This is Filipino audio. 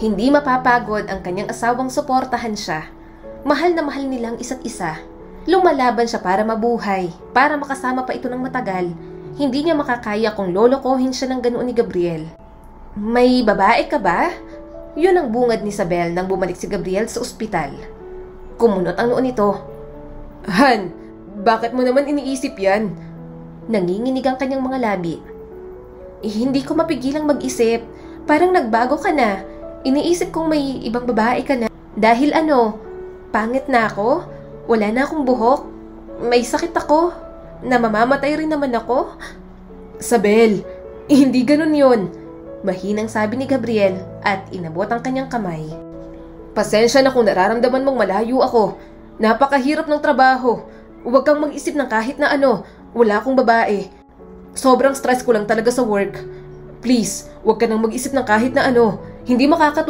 Hindi mapapagod ang kanyang asawang suportahan siya. Mahal na mahal nilang isa't isa. Lumalaban siya para mabuhay, para makasama pa ito ng matagal. Hindi niya makakaya kung lolokohin siya ng ganoon ni Gabriel. May babae ka ba? Yun ang bungad ni Isabel nang bumalik si Gabriel sa ospital. Kumunot ang noo nito. Han, bakit mo naman iniisip yan? Nanginginig ang kanyang mga labi. Hindi ko mapigilang mag-isip. Parang nagbago ka na. Iniisip kong may ibang babae ka na. Dahil pangit na ako? Wala na akong buhok? May sakit ako? Namamamatay rin naman ako? Isabel, hindi ganun yun. Mahinang sabi ni Gabriel at inabot ang kanyang kamay. Pasensya na kung nararamdaman mong malayo ako. Napakahirap ng trabaho. Huwag kang mag-isip ng kahit na wala akong babae. Sobrang stress ko lang talaga sa work. Please, huwag ka nang mag-isip ng kahit na Hindi makakatulong